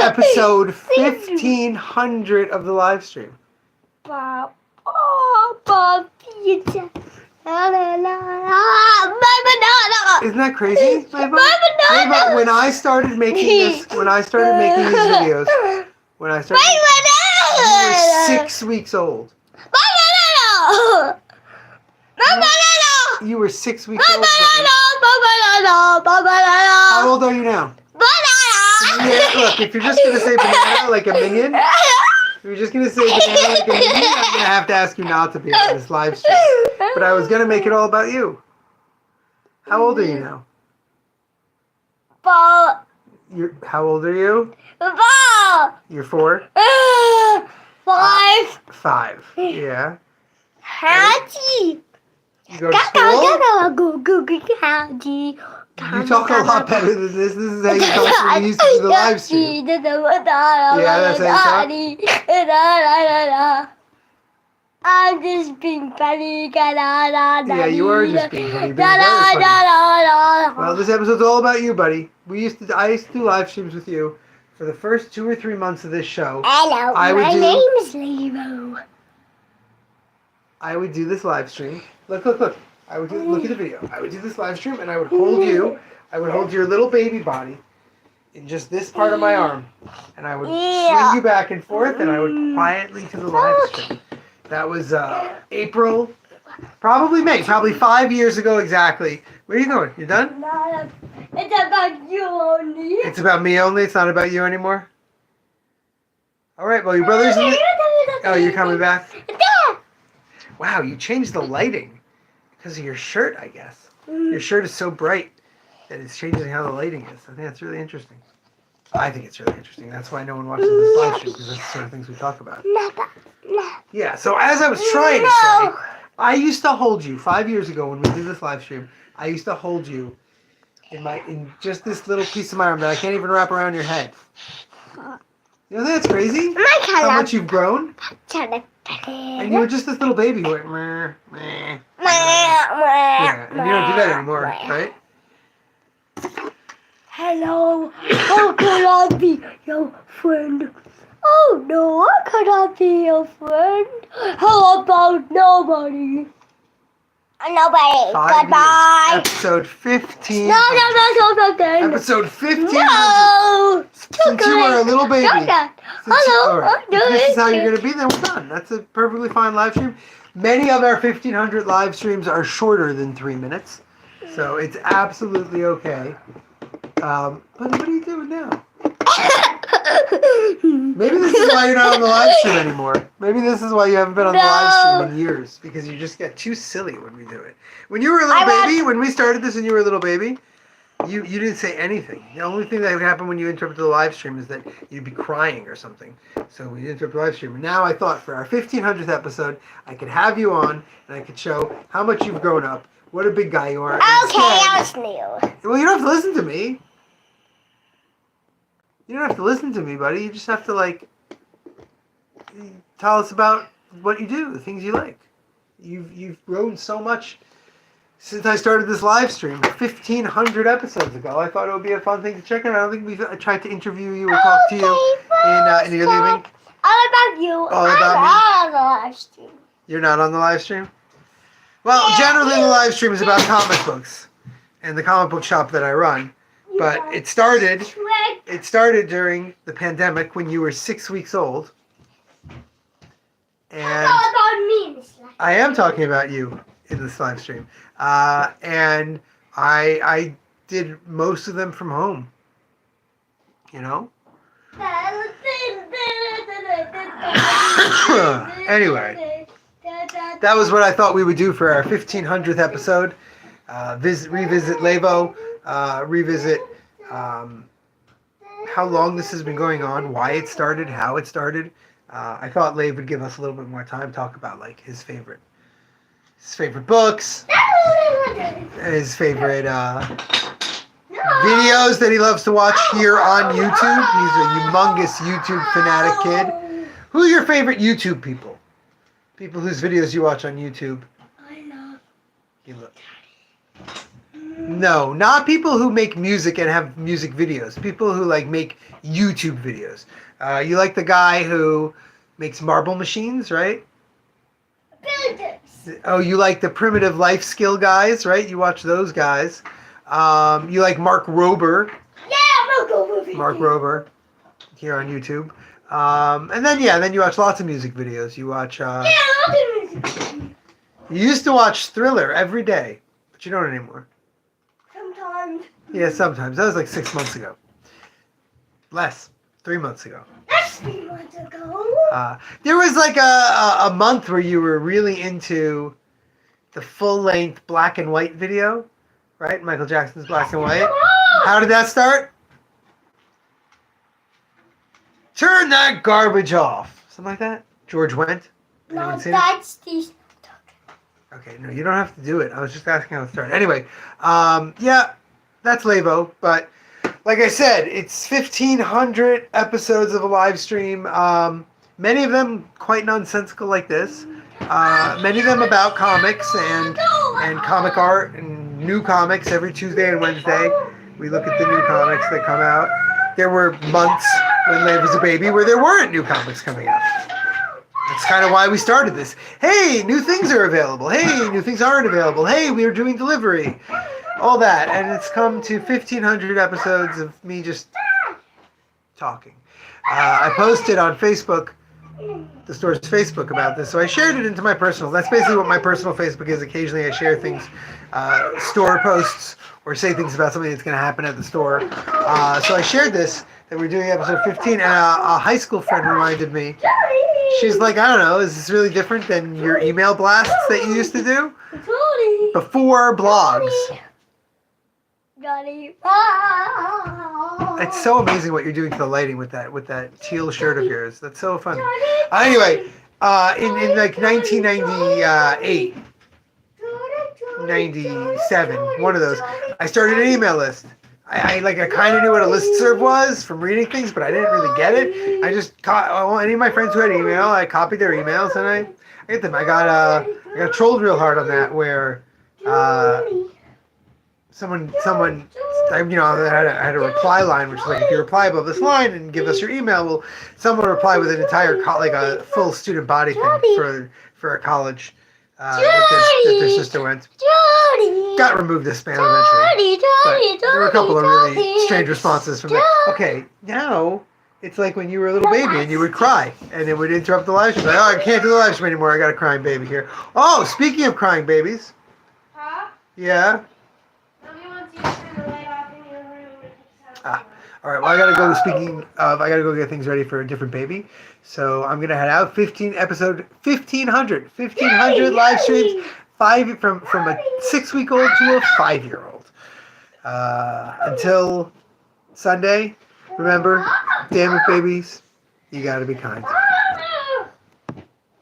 episode 1500 of the live stream. Isn't that crazy? Leva, when I started making these videos, you were 6 weeks old. You were 6 weeks old. How old are you now? Yeah, look, if you're just going to say banana like a minion, I'm going to have to ask you not to be on this live stream. But I was going to make it all about you. How old are you now? How old are you? 4. You're 4? 5. 5. Yeah. Haji. You go to school? Haji. You talk a lot better than this. This is how you talk when we used to do the live stream. Yeah, that's how you talk. I'm just being funny. Yeah, you are just being funny. Well, this episode's all about you, buddy. I used to do live streams with you for the first 2 or 3 months of this show. Hello, my name is Leo. I would do this live stream. Look. Look at the video. I would do this live stream, and I would hold you. I would hold your little baby body in just this part of my arm, and I would swing you back and forth, and I would quietly to the live stream. That was April, probably May, probably 5 years ago exactly. Where are you going? You done? It's about you only. It's about me only? It's not about you anymore? All right, well, your brother's... Oh, you're coming back? Wow, you changed the lighting because of your shirt, I guess. Your shirt is so bright that it's changing how the lighting is. I think that's really interesting. I think it's really interesting. That's why no one watches this live stream, because that's the sort of things we talk about. Yeah, so as I was trying to say, I used to hold you 5 years ago when we did this live stream. I used to hold you in just this little piece of my arm that I can't even wrap around your head. You know that's crazy? How much you've grown? And you were just this little baby who went meh, meh. Yeah, and you don't do that anymore, right? Hello, how can I be your friend? Oh no, I cannot be your friend. How about nobody? Nobody. 5 Goodbye. years. Episode 15. No. Episode 15. No. Since you were a little baby. Hello. Right. If this is how you're going to be, then we're done. That's a perfectly fine live stream. Many of our 1,500 live streams are shorter than 3 minutes. So it's absolutely okay. But what are you doing now? Maybe this is why you're not on the live stream anymore. Maybe this is why you haven't been on the live stream in years. Because you just get too silly when we do it. When you were a little baby, when we started this and you were a little baby, you didn't say anything. The only thing that would happen when you interrupted the live stream is that you'd be crying or something. So we interrupted the live stream. And now I thought for our 1,500th episode, I could have you on and I could show how much you've grown up. What a big guy you are. Okay, I was new. Well, you don't have to listen to me. You don't have to listen to me, buddy. You just have to, tell us about what you do, the things you like. You've grown so much since I started this live stream 1,500 episodes ago. I thought it would be a fun thing to check out. I don't think we've tried to interview you or talk to you in your living. All about you. All about me? I'm on the live stream. You're not on the live stream? Well, generally the live stream is about comic books and the comic book shop that I run. But it started during the pandemic when you were 6 weeks old. And I am talking about you in this live stream. And I did most of them from home. You know? Anyway, that was what I thought we would do for our 1,500th episode. Revisit Levo. Revisit how long this has been going on, why it started, how it started. I thought Lev would give us a little bit more time to talk about his favorite books, his favorite videos that he loves to watch here on YouTube. He's a humongous YouTube fanatic kid. Who are your favorite YouTube people? People whose videos you watch on YouTube. I love You look. No, not people who make music and have music videos. People who like make YouTube videos. You like the guy who makes marble machines, right? Builders. Oh, you like the primitive life skill guys, right? You watch those guys. You like Mark Rober. Yeah, Mark Rober. Mark Rober here on YouTube. And then then you watch lots of music videos. You watch. Yeah, I love the music. You used to watch Thriller every day, but you don't anymore. Sometimes. Yeah, sometimes. That was like 6 months ago. Less. 3 months ago. That's 3 months ago. There was like a month where you were really into the full-length black and white video, right? Michael Jackson's Black and White. How did that start? Turn that garbage off. Something like that? George Wendt? No, Anyone seen it? that's the. Okay, no, you don't have to do it. I was just asking how it started. Anyway, yeah, that's Lavo. But like I said, it's 1,500 episodes of a live stream. Many of them quite nonsensical like this. Many of them about comics and comic art and new comics every Tuesday and Wednesday. We look at the new comics that come out. There were months when Lave was a baby where there weren't new comics coming out. That's kind of why we started this. Hey, new things are available. Hey, new things aren't available. Hey, we are doing delivery. All that. And it's come to 1,500 episodes of me just talking. I posted on Facebook, the store's Facebook, about this. So I shared it into my personal. That's basically what my personal Facebook is. Occasionally I share things, store posts, or say things about something that's going to happen at the store. So I shared this, that we're doing episode 15, and a high school friend reminded me. She's like, I don't know, is this really different than your email blasts that you used to do? Before blogs. It's so amazing what you're doing to the lighting with that teal shirt of yours. That's so fun. Anyway, in like 1998, 97, one of those, I started an email list. I kind of knew what a listserv was from reading things, but I didn't really get it. I just any of my friends who had email, I copied their emails and I get them. I got trolled real hard on that, where someone I had a reply line, which is like, if you reply above this line and give us your email, well, someone would reply with an entire like a full student body thing for a college that their sister went. Got removed as spam eventually. But there were a couple of really strange responses from that. Okay, now it's like when you were a little baby and you would cry and it would interrupt the live stream. Like, oh, I can't do the live stream anymore. I got a crying baby here. Oh, speaking of crying babies. Huh? Yeah. Nobody wants you to turn the light off in your room. All right. Well, I gotta go. Speaking of, I gotta go get things ready for a different baby. So I'm gonna head out. 1,500 live streams. From a 6-week-old to a 5-year-old. Until Sunday, remember, damn it, babies, you gotta be kind.